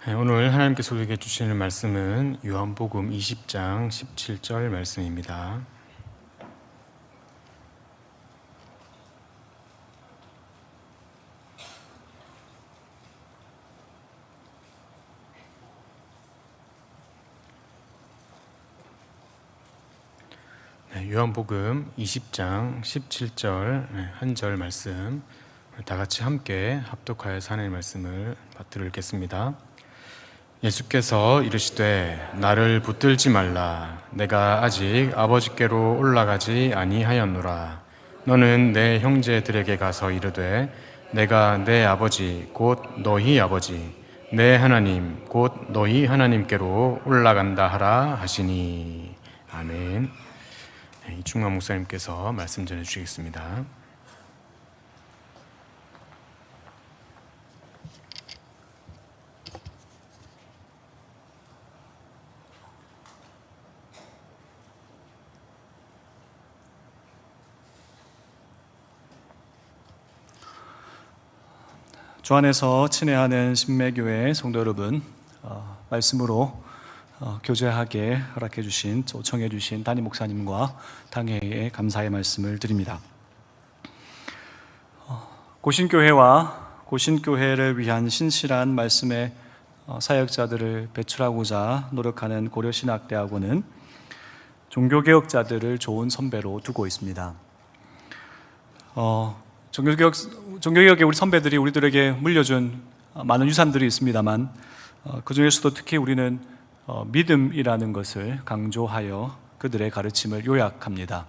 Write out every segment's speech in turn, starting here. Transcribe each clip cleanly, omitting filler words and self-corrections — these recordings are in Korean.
오늘 하나님께서 우리에게 주시는 말씀은 요한복음 20장 17절 말씀입니다. 요한복음 20장 17절 한 절 말씀 다 같이 함께 합독하여서 하나님의 말씀을 받들어 읽겠습니다. 예수께서 이르시되 나를 붙들지 말라. 내가 아직 아버지께로 올라가지 아니하였노라. 너는 내 형제들에게 가서 이르되 내가 내 아버지 곧 너희 아버지 내 하나님 곧 너희 하나님께로 올라간다 하라 하시니. 아멘. 이충만 목사님께서 말씀 전해 주시겠습니다. 주 안에서 친애하는 신매교회 성도 여러분, 말씀으로 교제하게 허락해 주신, 초청해 주신 담임 목사님과 당회에 감사의 말씀을 드립니다. 고신교회와 고신교회를 위한 신실한 말씀의 사역자들을 배출하고자 노력하는 고려신학대학원은 종교개혁자들을 좋은 선배로 두고 있습니다. 종교개혁의 우리 선배들이 우리들에게 물려준 많은 유산들이 있습니다만 그 중에서도 특히 우리는 믿음이라는 것을 강조하여 그들의 가르침을 요약합니다.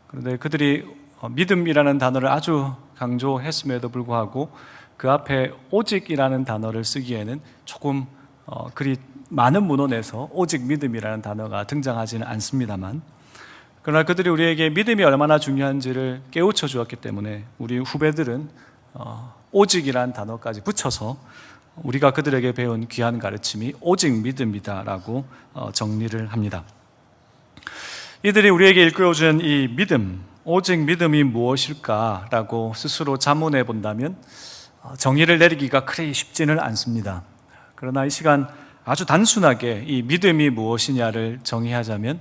그런데 그들이 믿음이라는 단어를 아주 강조했음에도 불구하고 그 앞에 오직이라는 단어를 쓰기에는 조금 그리 많은 문헌에서 오직 믿음이라는 단어가 등장하지는 않습니다만, 그러나 그들이 우리에게 믿음이 얼마나 중요한지를 깨우쳐 주었기 때문에 우리 후배들은 오직이라는 단어까지 붙여서 우리가 그들에게 배운 귀한 가르침이 오직 믿음이다라고 정리를 합니다. 이들이 우리에게 일깨워준 이 믿음, 오직 믿음이 무엇일까라고 스스로 자문해 본다면 정의를 내리기가 그리 쉽지는 않습니다. 그러나 이 시간 아주 단순하게 이 믿음이 무엇이냐를 정의하자면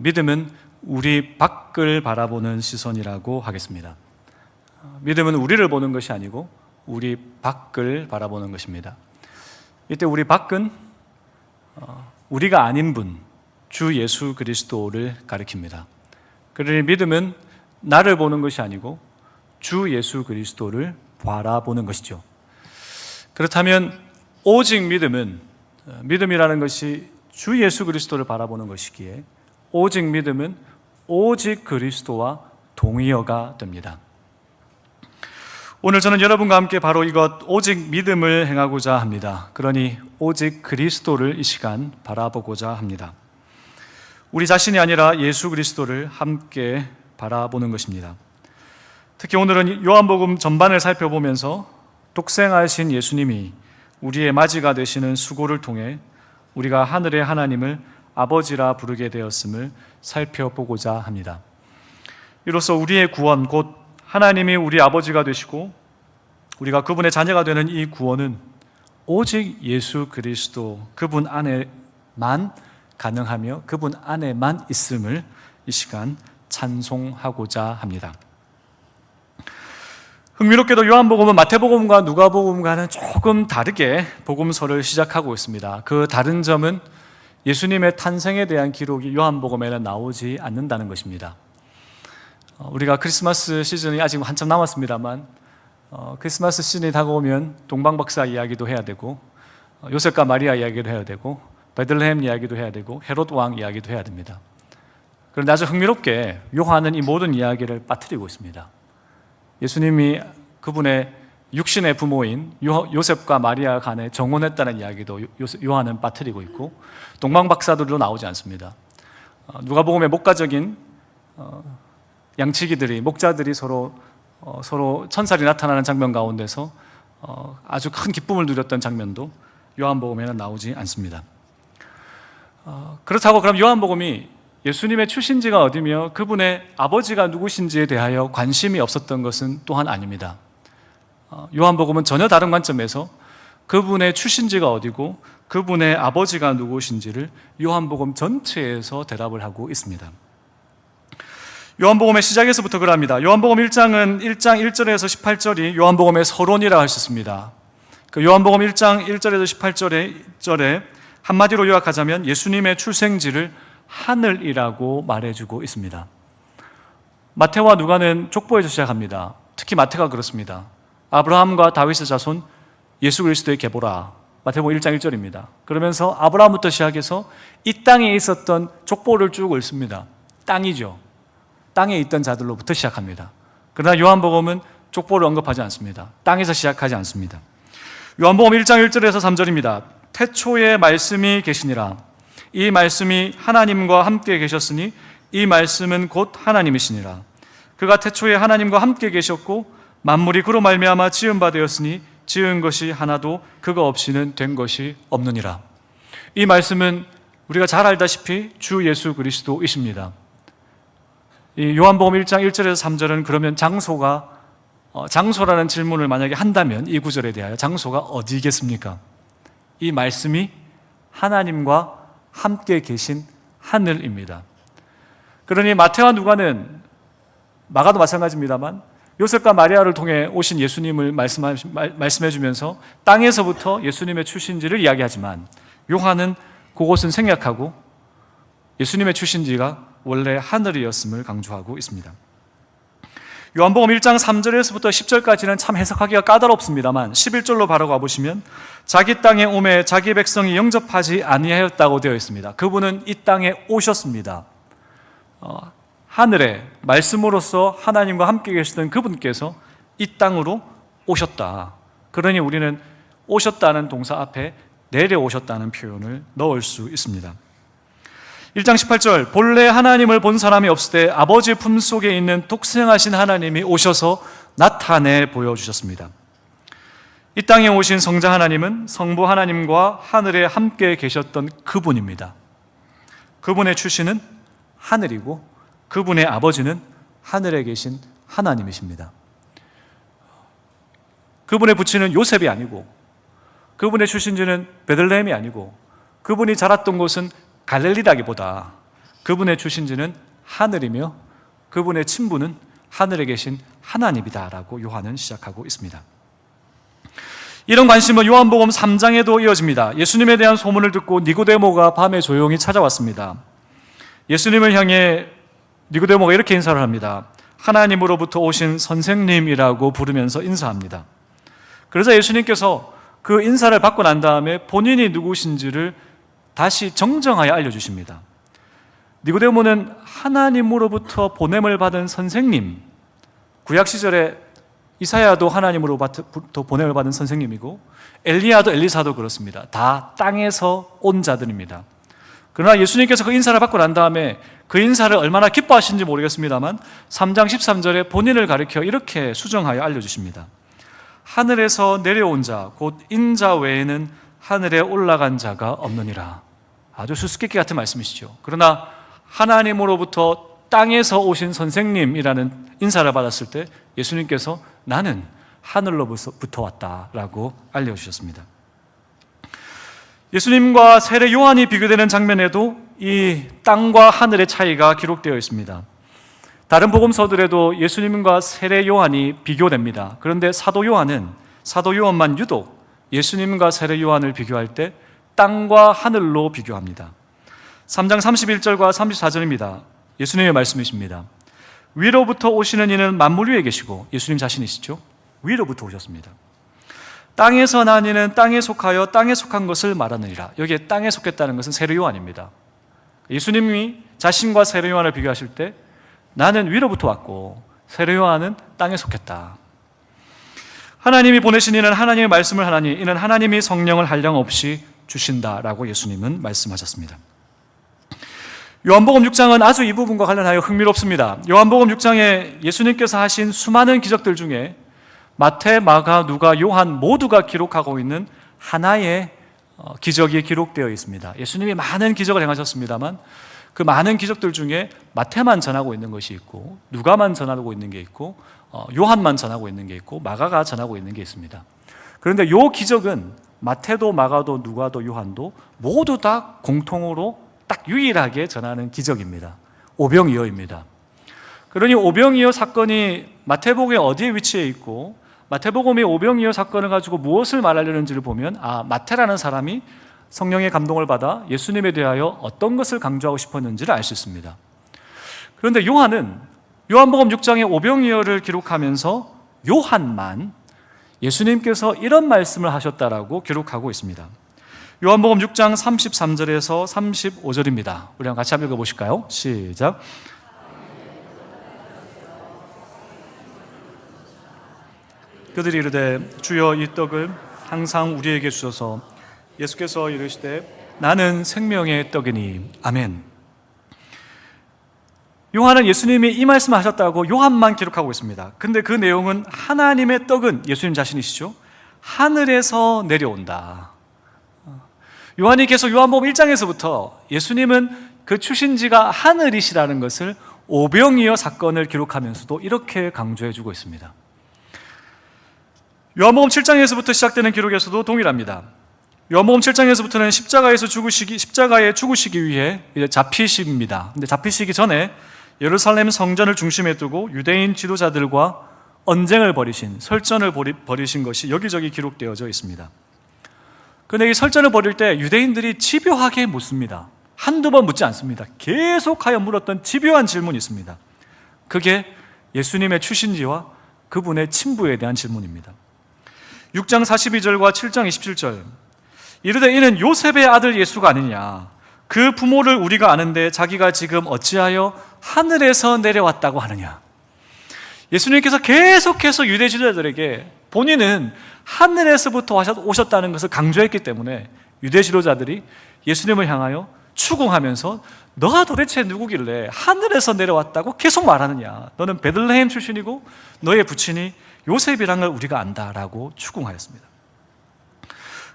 믿음은 우리 밖을 바라보는 시선이라고 하겠습니다. 믿음은 우리를 보는 것이 아니고 우리 밖을 바라보는 것입니다. 이때 우리 밖은 우리가 아닌 분, 주 예수 그리스도를 가리킵니다. 그러니 믿음은 나를 보는 것이 아니고 주 예수 그리스도를 바라보는 것이죠. 그렇다면 오직 믿음이라는 것이 주 예수 그리스도를 바라보는 것이기에 오직 믿음은 오직 그리스도와 동의어가 됩니다. 오늘 저는 여러분과 함께 바로 이것 오직 믿음을 행하고자 합니다. 그러니 오직 그리스도를 이 시간 바라보고자 합니다. 우리 자신이 아니라 예수 그리스도를 함께 바라보는 것입니다. 특히 오늘은 요한복음 전반을 살펴보면서 독생하신 예수님이 우리의 맞이가 되시는 수고를 통해 우리가 하늘의 하나님을 아버지라 부르게 되었음을 살펴보고자 합니다. 이로써 우리의 구원, 곧 하나님이 우리 아버지가 되시고 우리가 그분의 자녀가 되는 이 구원은 오직 예수 그리스도 그분 안에만 가능하며 그분 안에만 있음을 이 시간 찬송하고자 합니다. 흥미롭게도 요한복음은 마태복음과 누가복음과는 조금 다르게 복음서를 시작하고 있습니다. 그 다른 점은 예수님의 탄생에 대한 기록이 요한복음에는 나오지 않는다는 것입니다. 우리가 크리스마스 시즌이 아직 한참 남았습니다만 크리스마스 시즌이 다가오면 동방박사 이야기도 해야 되고 요셉과 마리아 이야기도 해야 되고 베들레헴 이야기도 해야 되고 헤롯 왕 이야기도 해야 됩니다. 그런데 아주 흥미롭게 요한은 이 모든 이야기를 빠뜨리고 있습니다. 예수님이 그분의 육신의 부모인 요셉과 마리아 간에 정혼했다는 이야기도 요한은 빠뜨리고 있고 동방박사들도 나오지 않습니다. 누가복음의 목가적인 양치기들이 목자들이 서로 천사리 나타나는 장면 가운데서 아주 큰 기쁨을 누렸던 장면도 요한복음에는 나오지 않습니다. 그렇다고 그럼 요한복음이 예수님의 출신지가 어디며 그분의 아버지가 누구신지에 대하여 관심이 없었던 것은 또한 아닙니다. 요한복음은 전혀 다른 관점에서 그분의 출신지가 어디고 그분의 아버지가 누구신지를 요한복음 전체에서 대답을 하고 있습니다. 요한복음의 시작에서부터 그럽니다. 요한복음 1장은 1장 1절에서 18절이 요한복음의 서론이라고 할 수 있습니다. 그 요한복음 1장 1절에서 18절에 한마디로 요약하자면 예수님의 출생지를 하늘이라고 말해주고 있습니다. 마태와 누가는 족보에서 시작합니다. 특히 마태가 그렇습니다. 아브라함과 다윗의 자손 예수 그리스도의 계보라. 마태복음 1장 1절입니다. 그러면서 아브라함부터 시작해서 이 땅에 있었던 족보를 쭉 읽습니다. 땅이죠. 땅에 있던 자들로부터 시작합니다. 그러나 요한복음은 족보를 언급하지 않습니다. 땅에서 시작하지 않습니다. 요한복음 1장 1절에서 3절입니다. 태초에 말씀이 계시니라. 이 말씀이 하나님과 함께 계셨으니 이 말씀은 곧 하나님이시니라. 그가 태초에 하나님과 함께 계셨고 만물이 그로 말미암아 지은 바 되었으니 지은 것이 하나도 그가 없이는 된 것이 없느니라. 이 말씀은 우리가 잘 알다시피 주 예수 그리스도이십니다. 이 요한복음 1장 1절에서 3절은 그러면 장소라는 질문을 만약에 한다면 이 구절에 대하여 장소가 어디겠습니까? 이 말씀이 하나님과 함께 계신 하늘입니다. 그러니 마태와 누가는 마가도 마찬가지입니다만 요셉과 마리아를 통해 오신 예수님을 말씀해 주면서 땅에서부터 예수님의 출신지를 이야기하지만 요한은 그곳은 생략하고 예수님의 출신지가 원래 하늘이었음을 강조하고 있습니다. 요한복음 1장 3절에서부터 10절까지는 참 해석하기가 까다롭습니다만 11절로 바로 가보시면 자기 땅에 오매 자기 백성이 영접하지 아니하였다고 되어 있습니다. 그분은 이 땅에 오셨습니다. 하늘에 말씀으로서 하나님과 함께 계시던 그분께서 이 땅으로 오셨다. 그러니 우리는 오셨다는 동사 앞에 내려오셨다는 표현을 넣을 수 있습니다. 1장 18절 본래 하나님을 본 사람이 없을 때 아버지 품속에 있는 독생하신 하나님이 오셔서 나타내 보여주셨습니다. 이 땅에 오신 성자 하나님은 성부 하나님과 하늘에 함께 계셨던 그분입니다. 그분의 출신은 하늘이고 그분의 아버지는 하늘에 계신 하나님이십니다. 그분의 부친은 요셉이 아니고 그분의 출신지는 베들레헴이 아니고 그분이 자랐던 곳은 갈릴리라기보다 그분의 출신지는 하늘이며 그분의 친부는 하늘에 계신 하나님이다라고 요한은 시작하고 있습니다. 이런 관심은 요한복음 3장에도 이어집니다. 예수님에 대한 소문을 듣고 니고데모가 밤에 조용히 찾아왔습니다. 예수님을 향해 니고데모가 이렇게 인사를 합니다. 하나님으로부터 오신 선생님이라고 부르면서 인사합니다. 그래서 예수님께서 그 인사를 받고 난 다음에 본인이 누구신지를 다시 정정하여 알려주십니다. 니고데모는 하나님으로부터 보냄을 받은 선생님, 구약 시절에 이사야도 하나님으로부터 보냄을 받은 선생님이고 엘리야도 엘리사도 그렇습니다. 다 땅에서 온 자들입니다. 그러나 예수님께서 그 인사를 받고 난 다음에 그 인사를 얼마나 기뻐하시는지 모르겠습니다만 3장 13절에 본인을 가리켜 이렇게 수정하여 알려주십니다. 하늘에서 내려온 자, 곧 인자 외에는 하늘에 올라간 자가 없느니라. 아주 수수께끼 같은 말씀이시죠. 그러나 하나님으로부터 땅에서 오신 선생님이라는 인사를 받았을 때 예수님께서 나는 하늘로부터 왔다라고 알려주셨습니다. 예수님과 세례 요한이 비교되는 장면에도 이 땅과 하늘의 차이가 기록되어 있습니다. 다른 복음서들에도 예수님과 세례 요한이 비교됩니다. 그런데 사도 요한만 유독 예수님과 세례 요한을 비교할 때 땅과 하늘로 비교합니다. 3장 31절과 34절입니다. 예수님의 말씀이십니다. 위로부터 오시는 이는 만물 위에 계시고, 예수님 자신이시죠? 위로부터 오셨습니다. 땅에서 난 이는 땅에 속하여 땅에 속한 것을 말하느니라. 여기에 땅에 속했다는 것은 세례 요한입니다. 예수님이 자신과 세례 요한을 비교하실 때 나는 위로부터 왔고 세례 요한은 땅에 속했다. 하나님이 보내신 이는 하나님의 말씀을 하나니 이는 하나님이 성령을 한량없이 주신다라고 예수님은 말씀하셨습니다. 요한복음 6장은 아주 이 부분과 관련하여 흥미롭습니다. 요한복음 6장에 예수님께서 하신 수많은 기적들 중에 마태, 마가, 누가, 요한 모두가 기록하고 있는 하나의 기적이 기록되어 있습니다. 예수님이 많은 기적을 행하셨습니다만 그 많은 기적들 중에 마태만 전하고 있는 것이 있고 누가만 전하고 있는 게 있고 요한만 전하고 있는 게 있고 마가가 전하고 있는 게 있습니다. 그런데 이 기적은 마태도 마가도 누가도 요한도 모두 다 공통으로 딱 유일하게 전하는 기적입니다. 오병이어입니다. 그러니 오병이어 사건이 마태복음에 어디에 위치해 있고 마태복음이 오병이어 사건을 가지고 무엇을 말하려는지를 보면 마태라는 사람이 성령의 감동을 받아 예수님에 대하여 어떤 것을 강조하고 싶었는지를 알 수 있습니다. 그런데 요한은 요한복음 6장에 오병이어를 기록하면서 요한만 예수님께서 이런 말씀을 하셨다라고 기록하고 있습니다. 요한복음 6장 33절에서 35절입니다. 우리 한번 같이 한번 읽어보실까요? 시작. 그들이 이르되 주여 이 떡을 항상 우리에게 주셔서 예수께서 이르시되 나는 생명의 떡이니 아멘. 요한은 예수님이 이 말씀을 하셨다고 요한만 기록하고 있습니다. 근데 그 내용은 하나님의 떡은 예수님 자신이시죠. 하늘에서 내려온다. 요한이 계속 요한복음 1장에서부터 예수님은 그 출신지가 하늘이시라는 것을 오병이어 사건을 기록하면서도 이렇게 강조해주고 있습니다. 요한복음 7장에서부터 시작되는 기록에서도 동일합니다. 요한복음 7장에서부터는 십자가에 죽으시기 위해 이제 잡히십니다. 근데 잡히시기 전에 예루살렘 성전을 중심에 두고 유대인 지도자들과 언쟁을 벌이신, 설전을 벌이신 것이 여기저기 기록되어져 있습니다. 그런데 이 설전을 벌일 때 유대인들이 집요하게 묻습니다. 한두 번 묻지 않습니다. 계속하여 물었던 집요한 질문이 있습니다. 그게 예수님의 출신지와 그분의 친부에 대한 질문입니다. 6장 42절과 7장 27절 이르되 이는 요셉의 아들 예수가 아니냐, 그 부모를 우리가 아는데 자기가 지금 어찌하여 하늘에서 내려왔다고 하느냐. 예수님께서 계속해서 유대 지도자들에게 본인은 하늘에서부터 오셨다는 것을 강조했기 때문에 유대 지도자들이 예수님을 향하여 추궁하면서 너가 도대체 누구길래 하늘에서 내려왔다고 계속 말하느냐, 너는 베들레헴 출신이고 너의 부친이 요셉이란 걸 우리가 안다라고 추궁하였습니다.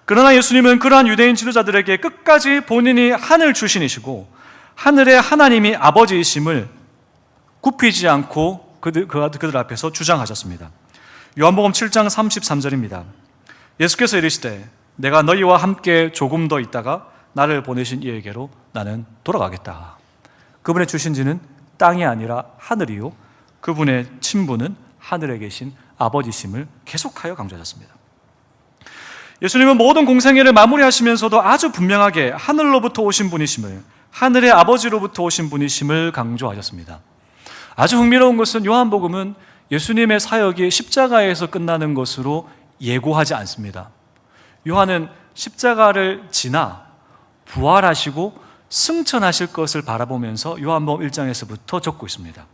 그러나 예수님은 그러한 유대인 지도자들에게 끝까지 본인이 하늘 출신이시고 하늘의 하나님이 아버지이심을 굽히지 않고 그들 앞에서 주장하셨습니다. 요한복음 7장 33절입니다. 예수께서 이르시되 내가 너희와 함께 조금 더 있다가 나를 보내신 이에게로 나는 돌아가겠다. 그분의 출신지는 땅이 아니라 하늘이요, 그분의 친부는 하늘에 계신 아버지심을 계속하여 강조하셨습니다. 예수님은 모든 공생애를 마무리하시면서도 아주 분명하게 하늘로부터 오신 분이심을, 하늘의 아버지로부터 오신 분이심을 강조하셨습니다. 아주 흥미로운 것은 요한복음은 예수님의 사역이 십자가에서 끝나는 것으로 예고하지 않습니다. 요한은 십자가를 지나 부활하시고 승천하실 것을 바라보면서 요한복음 1장에서부터 적고 있습니다.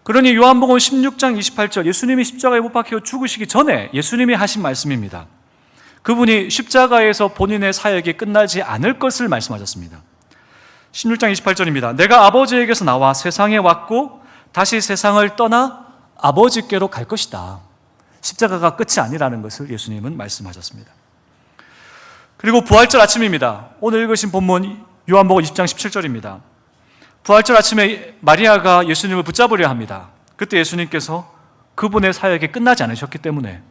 그러니 요한복음 16장 28절 예수님이 십자가에 못 박혀 죽으시기 전에 예수님이 하신 말씀입니다. 그분이 십자가에서 본인의 사역이 끝나지 않을 것을 말씀하셨습니다. 16장 28절입니다. 내가 아버지에게서 나와 세상에 왔고 다시 세상을 떠나 아버지께로 갈 것이다. 십자가가 끝이 아니라는 것을 예수님은 말씀하셨습니다. 그리고 부활절 아침입니다. 오늘 읽으신 본문 요한복음 20장 17절입니다. 부활절 아침에 마리아가 예수님을 붙잡으려 합니다. 그때 예수님께서 그분의 사역이 끝나지 않으셨기 때문에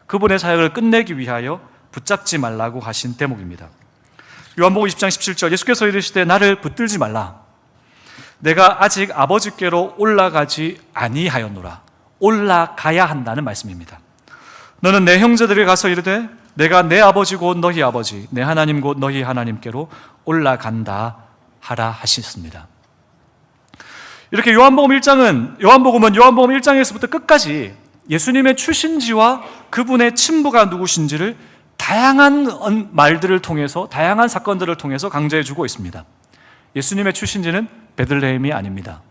그분의 사역을 끝내기 위하여 붙잡지 말라고 하신 대목입니다. 요한복음 20장 17절 예수께서 이르시되 나를 붙들지 말라. 내가 아직 아버지께로 올라가지 아니하였노라. 올라가야 한다는 말씀입니다. 너는 내 형제들에게 가서 이르되 내가 내 아버지 곧 너희 아버지, 내 하나님 곧 너희 하나님께로 올라간다 하라 하셨습니다. 이렇게 요한복음은 요한복음 1장에서부터 끝까지 예수님의 출신지와 그분의 친부가 누구신지를 다양한 말들을 통해서, 다양한 사건들을 통해서 강조해주고 있습니다. 예수님의 출신지는 베들레헴이 아닙니다.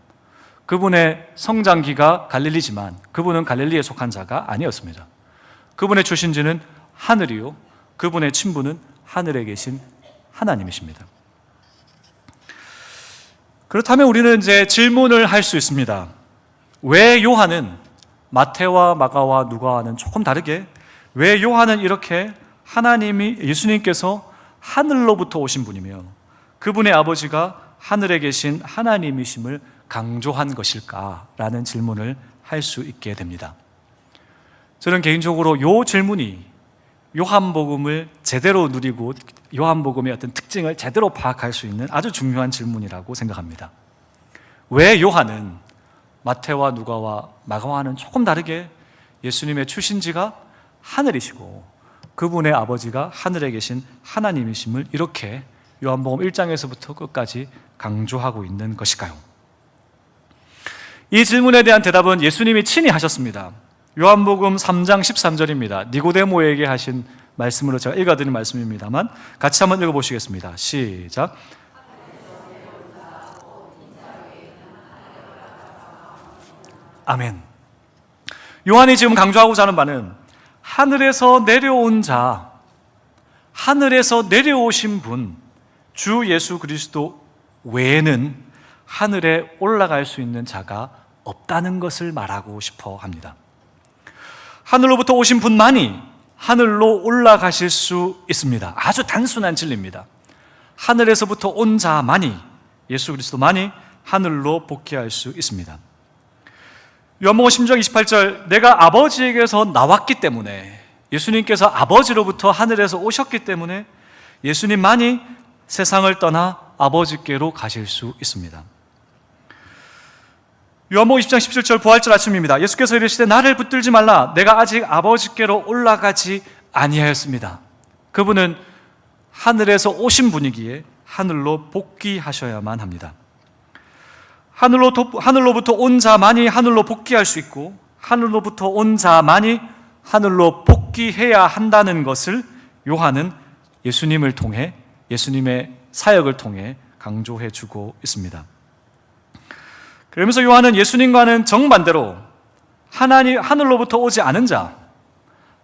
그분의 성장기가 갈릴리지만 그분은 갈릴리에 속한 자가 아니었습니다. 그분의 출신지는 하늘이요, 그분의 친부는 하늘에 계신 하나님이십니다. 그렇다면 우리는 이제 질문을 할 수 있습니다. 왜 요한은 마태와 마가와 누가와는 조금 다르게, 왜 요한은 이렇게 예수님께서 하늘로부터 오신 분이며 그분의 아버지가 하늘에 계신 하나님이심을 강조한 것일까라는 질문을 할 수 있게 됩니다. 저는 개인적으로 이 질문이 요한복음을 제대로 누리고 요한복음의 어떤 특징을 제대로 파악할 수 있는 아주 중요한 질문이라고 생각합니다. 왜 요한은 마태와 누가와 마가와는 조금 다르게 예수님의 출신지가 하늘이시고 그분의 아버지가 하늘에 계신 하나님이심을 이렇게 요한복음 1장에서부터 끝까지 강조하고 있는 것일까요? 이 질문에 대한 대답은 예수님이 친히 하셨습니다. 요한복음 3장 13절입니다. 니고데모에게 하신 말씀으로 제가 읽어드린 말씀입니다만 같이 한번 읽어보시겠습니다. 시작. 아멘. 요한이 지금 강조하고자 하는 바는 하늘에서 내려온 자, 하늘에서 내려오신 분, 주 예수 그리스도 외에는 하늘에 올라갈 수 있는 자가 없다는 것을 말하고 싶어 합니다. 하늘로부터 오신 분만이 하늘로 올라가실 수 있습니다. 아주 단순한 진리입니다. 하늘에서부터 온 자만이, 예수 그리스도만이 하늘로 복귀할 수 있습니다. 요한복음 10장 28절, 내가 아버지에게서 나왔기 때문에, 예수님께서 아버지로부터 하늘에서 오셨기 때문에 예수님만이 세상을 떠나 아버지께로 가실 수 있습니다. 요한복음 20장 17절 부활절 아침입니다. 예수께서 이르시되 나를 붙들지 말라, 내가 아직 아버지께로 올라가지 아니하였습니다. 그분은 하늘에서 오신 분이기에 하늘로 복귀하셔야만 합니다. 하늘로부터 온 자만이 하늘로 복귀할 수 있고 하늘로부터 온 자만이 하늘로 복귀해야 한다는 것을 요한은 예수님을 통해, 예수님의 사역을 통해 강조해 주고 있습니다. 그러면서 요한은 예수님과는 정반대로 하늘로부터 오지 않은 자,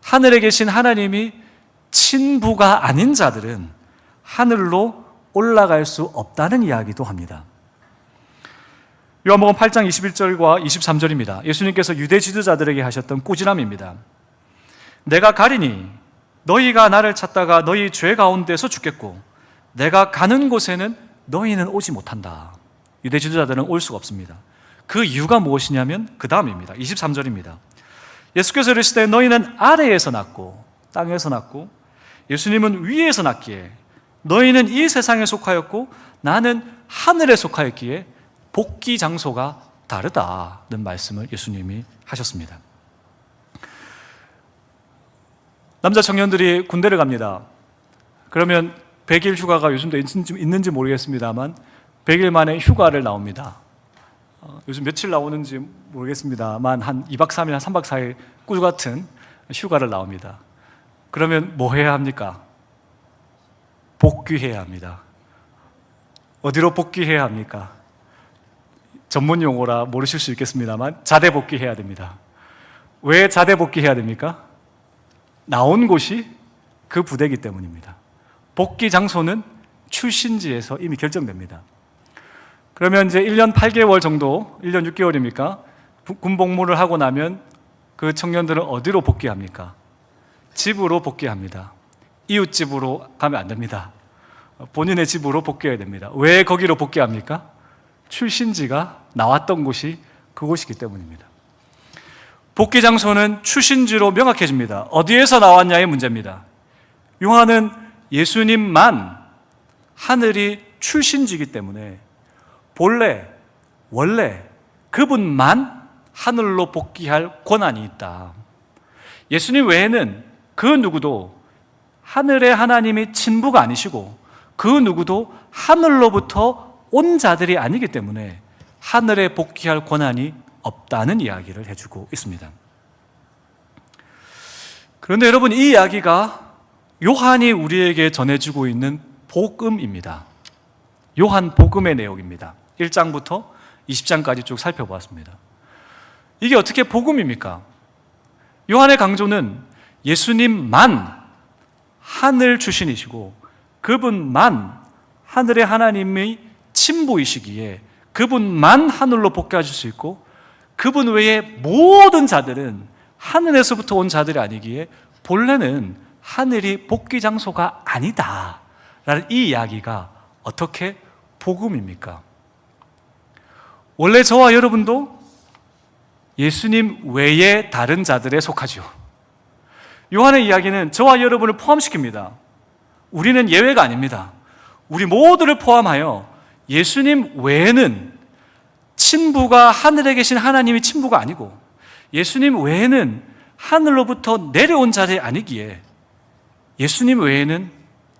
하늘에 계신 하나님이 친부가 아닌 자들은 하늘로 올라갈 수 없다는 이야기도 합니다. 요한복음 8장 21절과 23절입니다. 예수님께서 유대 지도자들에게 하셨던 꾸지람입니다. 내가 가리니 너희가 나를 찾다가 너희 죄 가운데서 죽겠고 내가 가는 곳에는 너희는 오지 못한다. 유대 지도자들은 올 수가 없습니다. 그 이유가 무엇이냐면 그 다음입니다. 23절입니다. 예수께서 이르시되 너희는 아래에서 났고 땅에서 났고 예수님은 위에서 났기에 너희는 이 세상에 속하였고 나는 하늘에 속하였기에 복귀 장소가 다르다는 말씀을 예수님이 하셨습니다. 남자 청년들이 군대를 갑니다. 그러면 100일 휴가가 요즘도 있는지 모르겠습니다만 100일 만에 휴가를 나옵니다. 요즘 며칠 나오는지 모르겠습니다만 한 2박 3일, 한 3박 4일 꿀 같은 휴가를 나옵니다. 그러면 뭐 해야 합니까? 복귀해야 합니다. 어디로 복귀해야 합니까? 전문 용어라 모르실 수 있겠습니다만 자대 복귀해야 됩니다. 왜 자대 복귀해야 됩니까? 나온 곳이 그 부대이기 때문입니다. 복귀 장소는 출신지에서 이미 결정됩니다. 그러면 이제 1년 8개월 정도, 1년 6개월입니까? 군 복무를 하고 나면 그 청년들은 어디로 복귀합니까? 집으로 복귀합니다. 이웃집으로 가면 안 됩니다. 본인의 집으로 복귀해야 됩니다. 왜 거기로 복귀합니까? 출신지가 나왔던 곳이 그곳이기 때문입니다. 복귀 장소는 출신지로 명확해집니다. 어디에서 나왔냐의 문제입니다. 요한은 예수님만 하늘이 출신지이기 때문에 원래 그분만 하늘로 복귀할 권한이 있다. 예수님 외에는 그 누구도 하늘의 하나님이 친부가 아니시고 그 누구도 하늘로부터 온 자들이 아니기 때문에 하늘에 복귀할 권한이 없다는 이야기를 해주고 있습니다. 그런데 여러분, 이 이야기가 요한이 우리에게 전해주고 있는 복음입니다. 요한 복음의 내용입니다. 1장부터 20장까지 쭉 살펴보았습니다. 이게 어떻게 복음입니까? 요한의 강조는 예수님만 하늘 출신이시고 그분만 하늘의 하나님의 친부이시기에 그분만 하늘로 복귀하실 수 있고 그분 외에 모든 자들은 하늘에서부터 온 자들이 아니기에 본래는 하늘이 복귀 장소가 아니다 라는 이 이야기가 어떻게 복음입니까? 원래 저와 여러분도 예수님 외에 다른 자들에 속하죠. 요한의 이야기는 저와 여러분을 포함시킵니다. 우리는 예외가 아닙니다. 우리 모두를 포함하여 예수님 외에는 친부가 하늘에 계신 하나님이 친부가 아니고 예수님 외에는 하늘로부터 내려온 자들이 아니기에 예수님 외에는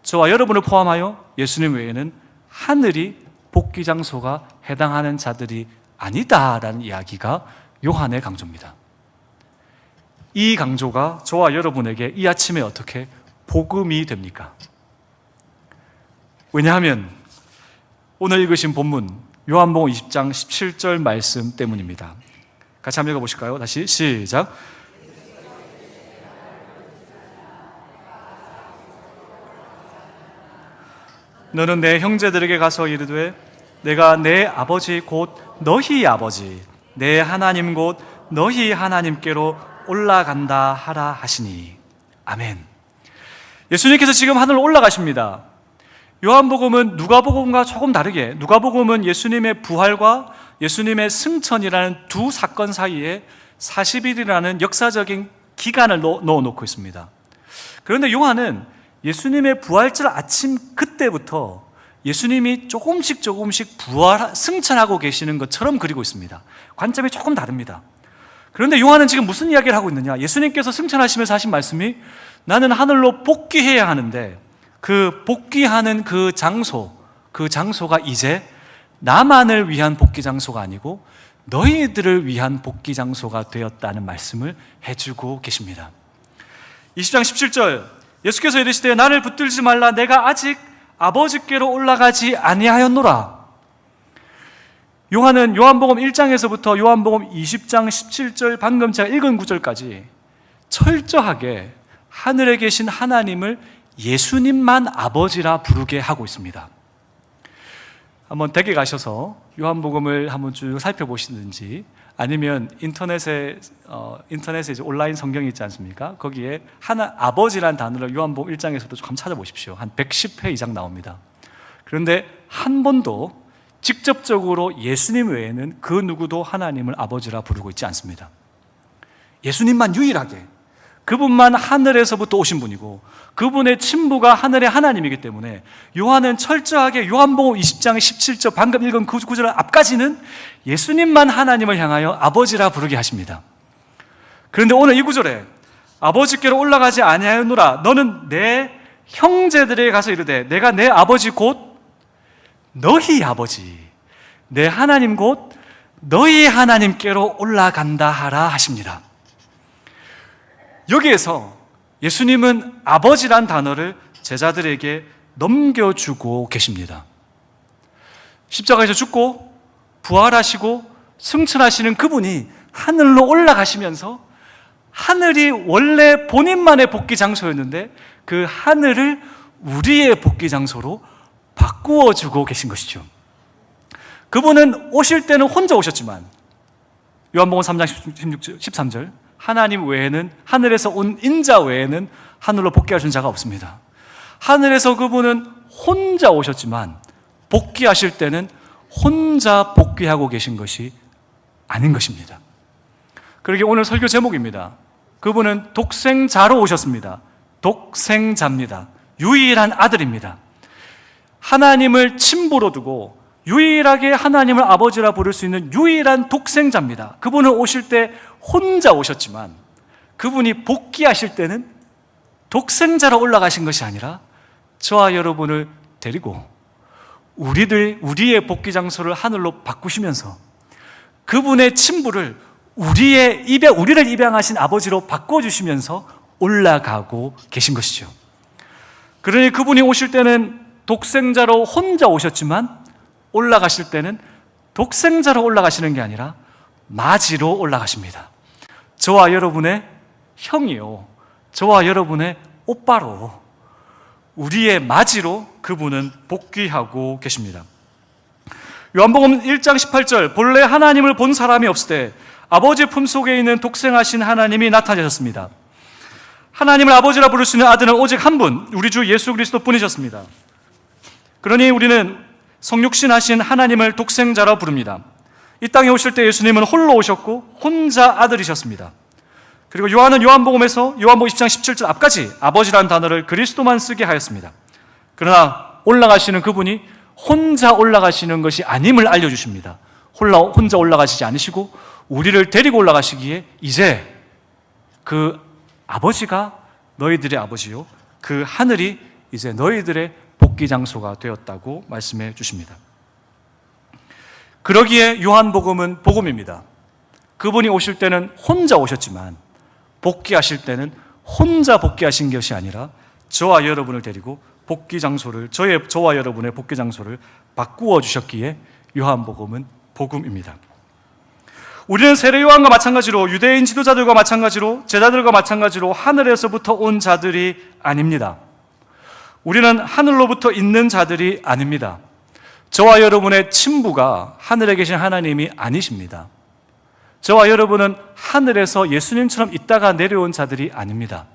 저와 여러분을 포함하여 예수님 외에는 하늘이 복귀 장소가 해당하는 자들이 아니다라는 이야기가 요한의 강조입니다. 이 강조가 저와 여러분에게 이 아침에 어떻게 복음이 됩니까? 왜냐하면 오늘 읽으신 본문 요한복음 20장 17절 말씀 때문입니다. 같이 한번 읽어보실까요? 다시 시작. 너는 내 형제들에게 가서 이르되 내가 내 아버지 곧 너희 아버지 내 하나님 곧 너희 하나님께로 올라간다 하라 하시니. 아멘. 예수님께서 지금 하늘로 올라가십니다. 요한복음은 누가복음과 조금 다르게 누가복음은 예수님의 부활과 예수님의 승천이라는 두 사건 사이에 40일이라는 역사적인 기간을 넣어놓고 있습니다. 그런데 요한은 예수님의 부활절 아침 그때부터 예수님이 조금씩 승천하고 계시는 것처럼 그리고 있습니다. 관점이 조금 다릅니다. 그런데 요한은 지금 무슨 이야기를 하고 있느냐? 예수님께서 승천하시면서 하신 말씀이 나는 하늘로 복귀해야 하는데 그 복귀하는 그 장소가 이제 나만을 위한 복귀 장소가 아니고 너희들을 위한 복귀 장소가 되었다는 말씀을 해주고 계십니다. 20장 17절 예수께서 이르시되 나를 붙들지 말라 내가 아직 아버지께로 올라가지 아니하였노라. 요한은 요한복음 1장에서부터 요한복음 20장 17절 방금 제가 읽은 구절까지 철저하게 하늘에 계신 하나님을 예수님만 아버지라 부르게 하고 있습니다. 한번 댁에 가셔서 요한복음을 한번 쭉 살펴보시든지 아니면 인터넷에 이제 온라인 성경이 있지 않습니까? 거기에 아버지란 단어를 요한복음 1장에서도 좀 한번 찾아보십시오. 한 110회 이상 나옵니다. 그런데 한 번도 직접적으로 예수님 외에는 그 누구도 하나님을 아버지라 부르고 있지 않습니다. 예수님만 유일하게 그분만 하늘에서부터 오신 분이고 그분의 친부가 하늘의 하나님이기 때문에 요한은 철저하게 요한복음 20장 17절 방금 읽은 그 구절 앞까지는 예수님만 하나님을 향하여 아버지라 부르게 하십니다. 그런데 오늘 이 구절에 아버지께로 올라가지 아니하였노라 너는 내 형제들에게 가서 이르되 내가 내 아버지 곧 너희 아버지 내 하나님 곧 너희 하나님께로 올라간다 하라 하십니다. 여기에서 예수님은 아버지란 단어를 제자들에게 넘겨주고 계십니다. 십자가에서 죽고 부활하시고 승천하시는 그분이 하늘로 올라가시면서 하늘이 원래 본인만의 복귀 장소였는데 그 하늘을 우리의 복귀 장소로 바꾸어 주고 계신 것이죠. 그분은 오실 때는 혼자 오셨지만 요한복음 3장 13절 하나님 외에는 하늘에서 온 인자 외에는 하늘로 복귀하신 자가 없습니다. 하늘에서 그분은 혼자 오셨지만 복귀하실 때는 혼자 복귀하고 계신 것이 아닌 것입니다. 그러게 오늘 설교 제목입니다. 그분은 독생자로 오셨습니다. 독생자입니다. 유일한 아들입니다. 하나님을 친부로 두고 유일하게 하나님을 아버지라 부를 수 있는 유일한 독생자입니다. 그분은 오실 때 혼자 오셨지만 그분이 복귀하실 때는 독생자로 올라가신 것이 아니라 저와 여러분을 데리고 우리의 복귀 장소를 하늘로 바꾸시면서 그분의 친부를 우리를 입양하신 아버지로 바꿔주시면서 올라가고 계신 것이죠. 그러니 그분이 오실 때는 독생자로 혼자 오셨지만 올라가실 때는 독생자로 올라가시는 게 아니라 마지로 올라가십니다. 저와 여러분의 형이요, 저와 여러분의 오빠로 우리의 마지로 그분은 복귀하고 계십니다. 요한복음 1장 18절 본래 하나님을 본 사람이 없을 때 아버지 품속에 있는 독생하신 하나님이 나타나셨습니다. 하나님을 아버지라 부를 수 있는 아들은 오직 한 분, 우리 주 예수 그리스도 뿐이셨습니다. 그러니 우리는 성육신하신 하나님을 독생자라 부릅니다. 이 땅에 오실 때 예수님은 홀로 오셨고 혼자 아들이셨습니다. 그리고 요한은 요한복음에서 요한복음 20장 17절 앞까지 아버지라는 단어를 그리스도만 쓰게 하였습니다. 그러나 올라가시는 그분이 혼자 올라가시는 것이 아님을 알려주십니다. 혼자 올라가시지 않으시고 우리를 데리고 올라가시기에 이제 그 아버지가 너희들의 아버지요, 그 하늘이 이제 너희들의 복귀 장소가 되었다고 말씀해 주십니다. 그러기에 요한복음은 복음입니다. 그분이 오실 때는 혼자 오셨지만 복귀하실 때는 혼자 복귀하신 것이 아니라 저와 여러분을 데리고 복귀 장소를, 저와 여러분의 복귀 장소를 바꾸어 주셨기에 요한복음은 복음입니다. 우리는 세례 요한과 마찬가지로, 유대인 지도자들과 마찬가지로, 제자들과 마찬가지로 하늘에서부터 온 자들이 아닙니다. 우리는 하늘로부터 있는 자들이 아닙니다. 저와 여러분의 친부가 하늘에 계신 하나님이 아니십니다. 저와 여러분은 하늘에서 예수님처럼 있다가 내려온 자들이 아닙니다.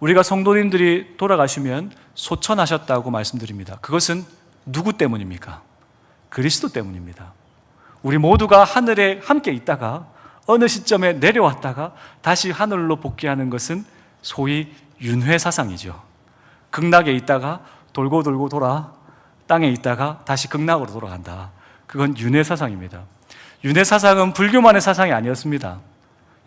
우리가 성도님들이 돌아가시면 소천하셨다고 말씀드립니다. 그것은 누구 때문입니까? 그리스도 때문입니다. 우리 모두가 하늘에 함께 있다가 어느 시점에 내려왔다가 다시 하늘로 복귀하는 것은 소위 윤회사상이죠. 극락에 있다가 돌고 돌아 땅에 있다가 다시 극락으로 돌아간다. 그건 윤회사상입니다. 윤회사상은 불교만의 사상이 아니었습니다.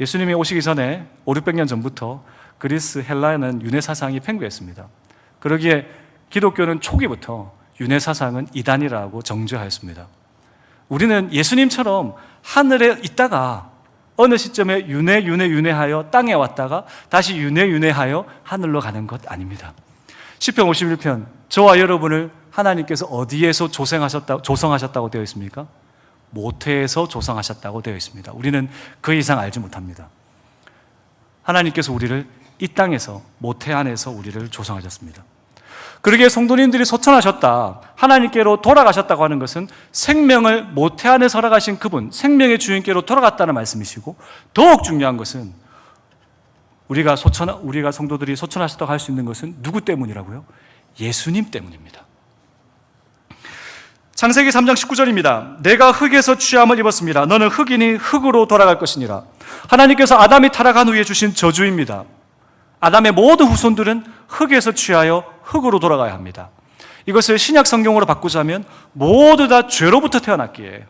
예수님이 오시기 전에 500~600년 전부터 그리스, 헬라에는 윤회사상이 팽배했습니다. 그러기에 기독교는 초기부터 윤회사상은 이단이라고 정죄하였습니다. 우리는 예수님처럼 하늘에 있다가 어느 시점에 윤회하여 땅에 왔다가 다시 윤회하여 하늘로 가는 것 아닙니다. 시편 51편, 저와 여러분을 하나님께서 어디에서 조성하셨다고 되어 있습니까? 모태에서 조성하셨다고 되어 있습니다. 우리는 그 이상 알지 못합니다. 하나님께서 우리를 이 땅에서, 모태 안에서 우리를 조성하셨습니다. 그러기에 성도님들이 소천하셨다, 하나님께로 돌아가셨다고 하는 것은 생명을 모태 안에 살아가신 그분, 생명의 주인께로 돌아갔다는 말씀이시고, 더욱 중요한 것은 우리가 성도들이 소천하셨다고 할 수 있는 것은 누구 때문이라고요? 예수님 때문입니다. 창세기 3장 19절입니다. 내가 흙에서 취함을 입었습니다. 너는 흙이니 흙으로 돌아갈 것이니라. 하나님께서 아담이 타락한 후에 주신 저주입니다. 아담의 모든 후손들은 흙에서 취하여 흙으로 돌아가야 합니다. 이것을 신약 성경으로 바꾸자면 모두 다 죄로부터 태어났기에,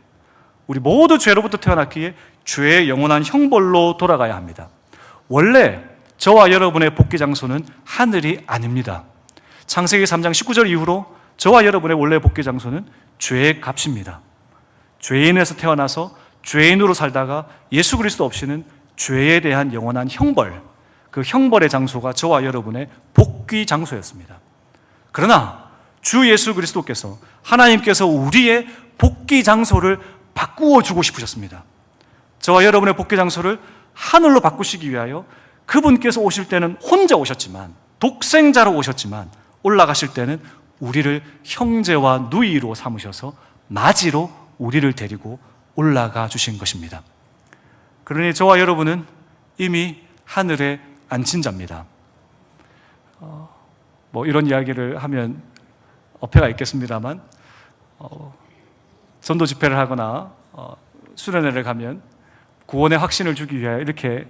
우리 모두 죄로부터 태어났기에 죄의 영원한 형벌로 돌아가야 합니다. 원래 저와 여러분의 복귀 장소는 하늘이 아닙니다. 창세기 3장 19절 이후로 저와 여러분의 원래 복귀 장소는 죄의 값입니다. 죄인에서 태어나서 죄인으로 살다가 예수 그리스도 없이는 죄에 대한 영원한 형벌, 그 형벌의 장소가 저와 여러분의 복귀 장소였습니다. 그러나 주 예수 그리스도께서, 하나님께서 우리의 복귀 장소를 바꾸어 주고 싶으셨습니다. 저와 여러분의 복귀 장소를 하늘로 바꾸시기 위하여 그분께서 오실 때는 혼자 오셨지만, 독생자로 오셨지만, 올라가실 때는 우리를 형제와 누이로 삼으셔서 맞이로 우리를 데리고 올라가 주신 것입니다. 그러니 저와 여러분은 이미 하늘에 앉힌 자입니다. 이런 이야기를 하면 어폐가 있겠습니다만, 전도 집회를 하거나 수련회를 가면 구원의 확신을 주기 위해 이렇게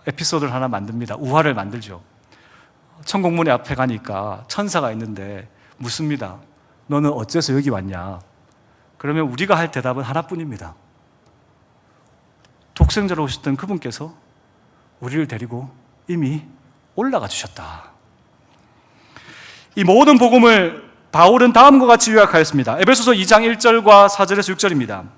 에피소드를 하나 만듭니다. 우화를 만들죠. 천국문에 앞에 가니까 천사가 있는데 묻습니다. 너는 어째서 여기 왔냐? 그러면 우리가 할 대답은 하나뿐입니다. 독생자로 오셨던 그분께서 우리를 데리고 이미 올라가 주셨다. 이 모든 복음을 바울은 다음과 같이 요약하였습니다. 에베소서 2장 1절과 4절에서 6절입니다.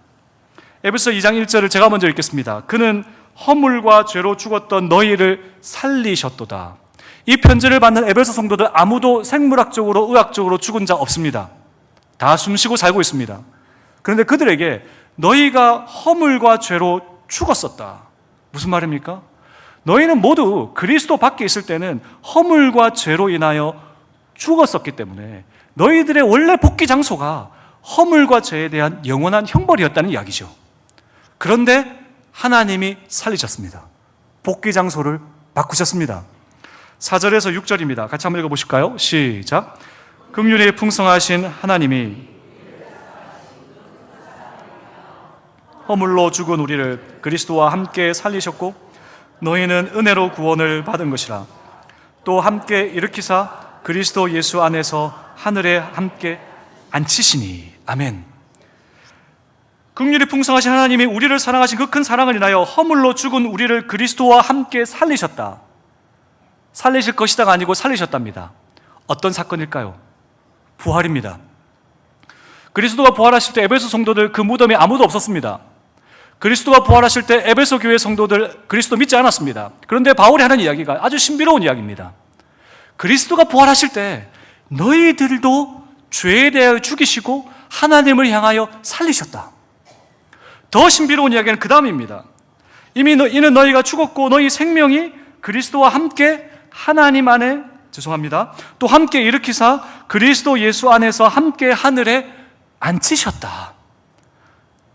에베소서 2장 1절을 제가 먼저 읽겠습니다. 그는 허물과 죄로 죽었던 너희를 살리셨도다. 이 편지를 받는 에베소 성도들 아무도 생물학적으로, 의학적으로 죽은 자 없습니다. 다 숨쉬고 살고 있습니다. 그런데 그들에게 너희가 허물과 죄로 죽었었다. 무슨 말입니까? 너희는 모두 그리스도 밖에 있을 때는 허물과 죄로 인하여 죽었었기 때문에 너희들의 원래 복귀 장소가 허물과 죄에 대한 영원한 형벌이었다는 이야기죠. 그런데 하나님이 살리셨습니다. 복귀 장소를 바꾸셨습니다. 4절에서 6절입니다. 같이 한번 읽어보실까요? 시작. 긍휼에 풍성하신 하나님이 허물로 죽은 우리를 그리스도와 함께 살리셨고 너희는 은혜로 구원을 받은 것이라. 또 함께 일으키사 그리스도 예수 안에서 하늘에 함께 앉히시니. 아멘. 긍휼이 풍성하신 하나님이 우리를 사랑하신 그 큰 사랑을 인하여 허물로 죽은 우리를 그리스도와 함께 살리셨다. 살리실 것이다가 아니고 살리셨답니다. 어떤 사건일까요? 부활입니다. 그리스도가 부활하실 때 에베소 성도들 그 무덤에 아무도 없었습니다. 그리스도가 부활하실 때 에베소 교회 성도들 그리스도 믿지 않았습니다. 그런데 바울이 하는 이야기가 아주 신비로운 이야기입니다. 그리스도가 부활하실 때 너희들도 죄에 대하여 죽이시고 하나님을 향하여 살리셨다. 더 신비로운 이야기는 그 다음입니다. 이는 너희가 죽었고 너희 생명이 그리스도와 함께 하나님 안에 또 함께 일으키사 그리스도 예수 안에서 함께 하늘에 앉히셨다.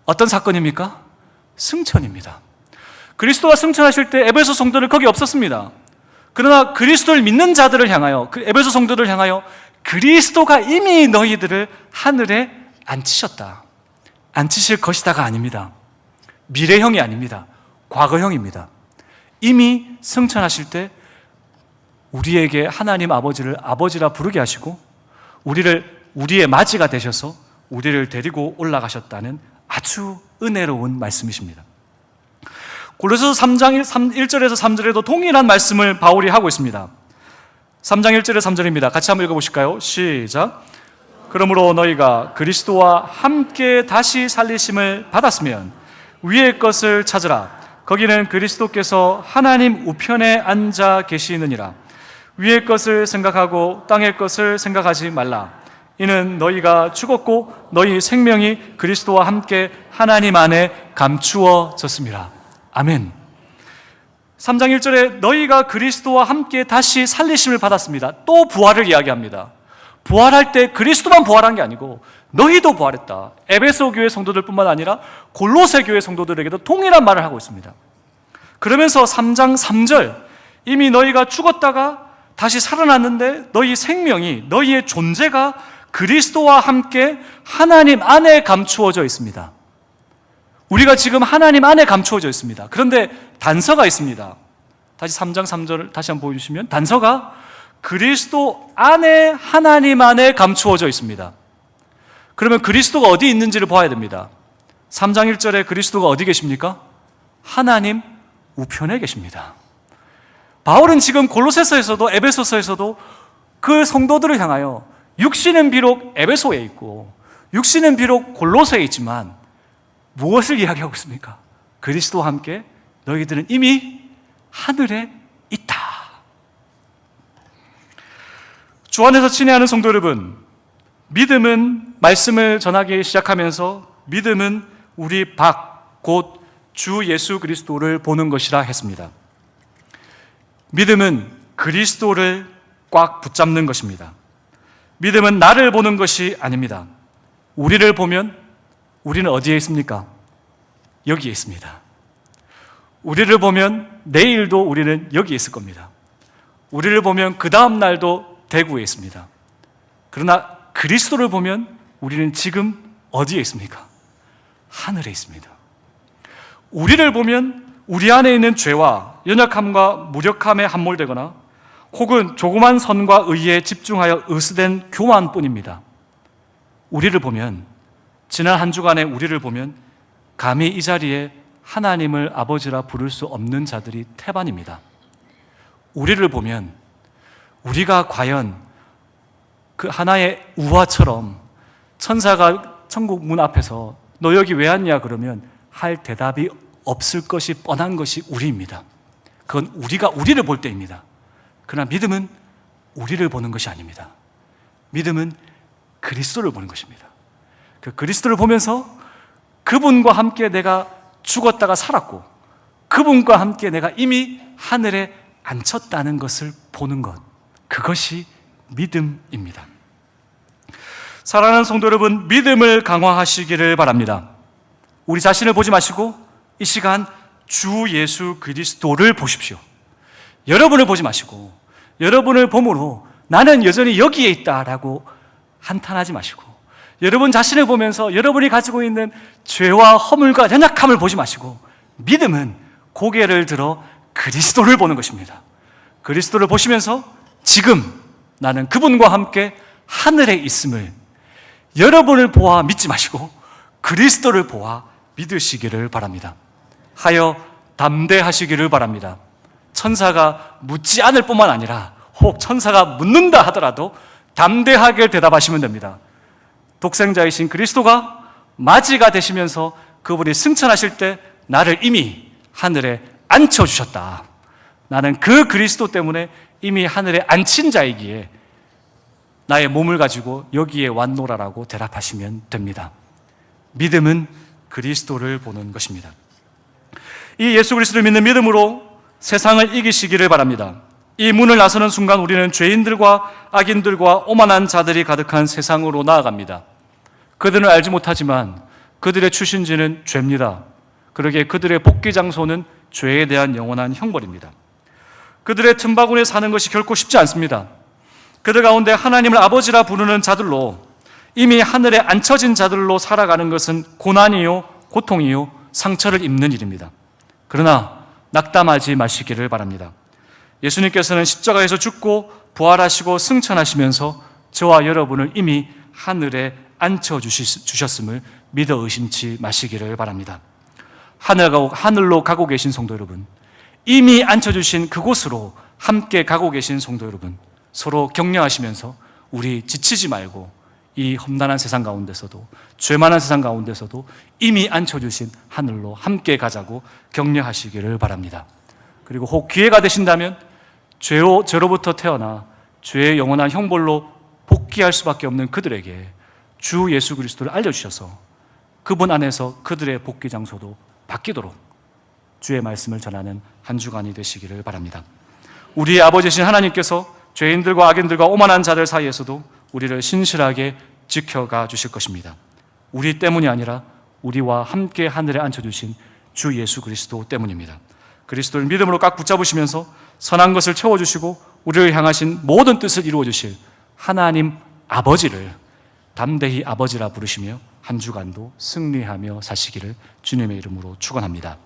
어떤 사건입니까? 승천입니다. 그리스도가 승천하실 때 에베소 성도들 거기 없었습니다. 그러나 그리스도를 믿는 자들을 향하여, 그 에베소 성도들을 향하여 그리스도가 이미 너희들을 하늘에 앉히셨다. 앉히실 것이다가 아닙니다. 미래형이 아닙니다. 과거형입니다. 이미 승천하실 때 우리에게 하나님 아버지를 아버지라 부르게 하시고 우리의 맞이가 되셔서 우리를 데리고 올라가셨다는 아주 은혜로운 말씀이십니다. 골로새서 3장 1절에서 3절에도 동일한 말씀을 바울이 하고 있습니다. 3장 1절에서 3절입니다. 같이 한번 읽어보실까요? 시작. 그러므로 너희가 그리스도와 함께 다시 살리심을 받았으면 위의 것을 찾으라. 거기는 그리스도께서 하나님 우편에 앉아 계시느니라. 위의 것을 생각하고 땅의 것을 생각하지 말라. 이는 너희가 죽었고 너희 생명이 그리스도와 함께 하나님 안에 감추어졌습니다. 아멘. 3장 1절에 너희가 그리스도와 함께 다시 살리심을 받았습니다. 또 부활을 이야기합니다. 부활할 때 그리스도만 부활한 게 아니고 너희도 부활했다. 에베소 교회 성도들뿐만 아니라 골로새 교회 성도들에게도 동일한 말을 하고 있습니다. 그러면서 3장 3절, 이미 너희가 죽었다가 다시 살아났는데 너희 생명이, 너희의 존재가 그리스도와 함께 하나님 안에 감추어져 있습니다. 우리가 지금 하나님 안에 감추어져 있습니다. 그런데 단서가 있습니다. 다시 3장 3절을 다시 한번 보여주시면, 단서가 그리스도 안에, 하나님 안에 감추어져 있습니다. 그러면 그리스도가 어디 있는지를 봐야 됩니다. 3장 1절에 그리스도가 어디 계십니까? 하나님 우편에 계십니다. 바울은 지금 골로새서에서도 에베소서에서도 그 성도들을 향하여 육신은 비록 에베소에 있고 육신은 비록 골로새에 있지만 무엇을 이야기하고 있습니까? 그리스도와 함께 너희들은 이미 하늘에 있다. 주 안에서 친애하는 성도 여러분, 믿음은 말씀을 전하기 시작하면서 믿음은 우리 박, 곧 주 예수 그리스도를 보는 것이라 했습니다. 믿음은 그리스도를 꽉 붙잡는 것입니다. 믿음은 나를 보는 것이 아닙니다. 우리를 보면 우리는 어디에 있습니까? 여기에 있습니다. 우리를 보면 내일도 우리는 여기에 있을 겁니다. 우리를 보면 그 다음 날도 대구에 있습니다. 그러나 그리스도를 보면 우리는 지금 어디에 있습니까? 하늘에 있습니다. 우리를 보면 우리 안에 있는 죄와 연약함과 무력함에 함몰되거나 혹은 조그만 선과 의에 집중하여 으스댄 교만뿐입니다. 우리를 보면, 지난 한 주간에 우리를 보면 감히 이 자리에 하나님을 아버지라 부를 수 없는 자들이 태반입니다. 우리를 보면 우리가 과연 그 하나의 우화처럼 천사가 천국 문 앞에서 너 여기 왜 왔냐 그러면 할 대답이 없을 것이 뻔한 것이 우리입니다. 그건 우리가 우리를 볼 때입니다. 그러나 믿음은 우리를 보는 것이 아닙니다. 믿음은 그리스도를 보는 것입니다. 그 그리스도를 보면서 그분과 함께 내가 죽었다가 살았고 그분과 함께 내가 이미 하늘에 앉혔다는 것을 보는 것, 그것이 믿음입니다. 사랑하는 성도 여러분, 믿음을 강화하시기를 바랍니다. 우리 자신을 보지 마시고 이 시간 주 예수 그리스도를 보십시오. 여러분을 보지 마시고 여러분을 봄으로 나는 여전히 여기에 있다라고 한탄하지 마시고, 여러분 자신을 보면서 여러분이 가지고 있는 죄와 허물과 연약함을 보지 마시고, 믿음은 고개를 들어 그리스도를 보는 것입니다. 그리스도를 보시면서 지금 나는 그분과 함께 하늘에 있음을 여러분을 보아 믿지 마시고 그리스도를 보아 믿으시기를 바랍니다. 하여 담대하시기를 바랍니다. 천사가 묻지 않을 뿐만 아니라 혹 천사가 묻는다 하더라도 담대하게 대답하시면 됩니다. 독생자이신 그리스도가 맞이가 되시면서 그분이 승천하실 때 나를 이미 하늘에 앉혀주셨다. 나는 그 그리스도 때문에 이미 하늘에 앉힌 자이기에 나의 몸을 가지고 여기에 왔노라라고 대답하시면 됩니다. 믿음은 그리스도를 보는 것입니다. 이 예수 그리스도를 믿는 믿음으로 세상을 이기시기를 바랍니다. 이 문을 나서는 순간 우리는 죄인들과 악인들과 오만한 자들이 가득한 세상으로 나아갑니다. 그들은 알지 못하지만 그들의 출신지는 죄입니다. 그러기에 그들의 복귀 장소는 죄에 대한 영원한 형벌입니다. 그들의 틈바구니에 사는 것이 결코 쉽지 않습니다. 그들 가운데 하나님을 아버지라 부르는 자들로 이미 하늘에 앉혀진 자들로 살아가는 것은 고난이요, 고통이요, 상처를 입는 일입니다. 그러나 낙담하지 마시기를 바랍니다. 예수님께서는 십자가에서 죽고 부활하시고 승천하시면서 저와 여러분을 이미 하늘에 앉혀주셨음을 믿어 의심치 마시기를 바랍니다. 하늘로 가고 계신 성도 여러분, 이미 앉혀주신 그곳으로 함께 가고 계신 성도 여러분, 서로 격려하시면서 우리 지치지 말고 이 험난한 세상 가운데서도, 죄 많은 세상 가운데서도 이미 앉혀주신 하늘로 함께 가자고 격려하시기를 바랍니다. 그리고 혹 기회가 되신다면 죄로부터 태어나 죄의 영원한 형벌로 복귀할 수밖에 없는 그들에게 주 예수 그리스도를 알려주셔서 그분 안에서 그들의 복귀 장소도 바뀌도록 주의 말씀을 전하는 한 주간이 되시기를 바랍니다. 우리의 아버지신 하나님께서 죄인들과 악인들과 오만한 자들 사이에서도 우리를 신실하게 지켜가 주실 것입니다. 우리 때문이 아니라 우리와 함께 하늘에 앉혀주신 주 예수 그리스도 때문입니다. 그리스도를 믿음으로 꽉 붙잡으시면서 선한 것을 채워주시고 우리를 향하신 모든 뜻을 이루어주실 하나님 아버지를 담대히 아버지라 부르시며 한 주간도 승리하며 사시기를 주님의 이름으로 축원합니다.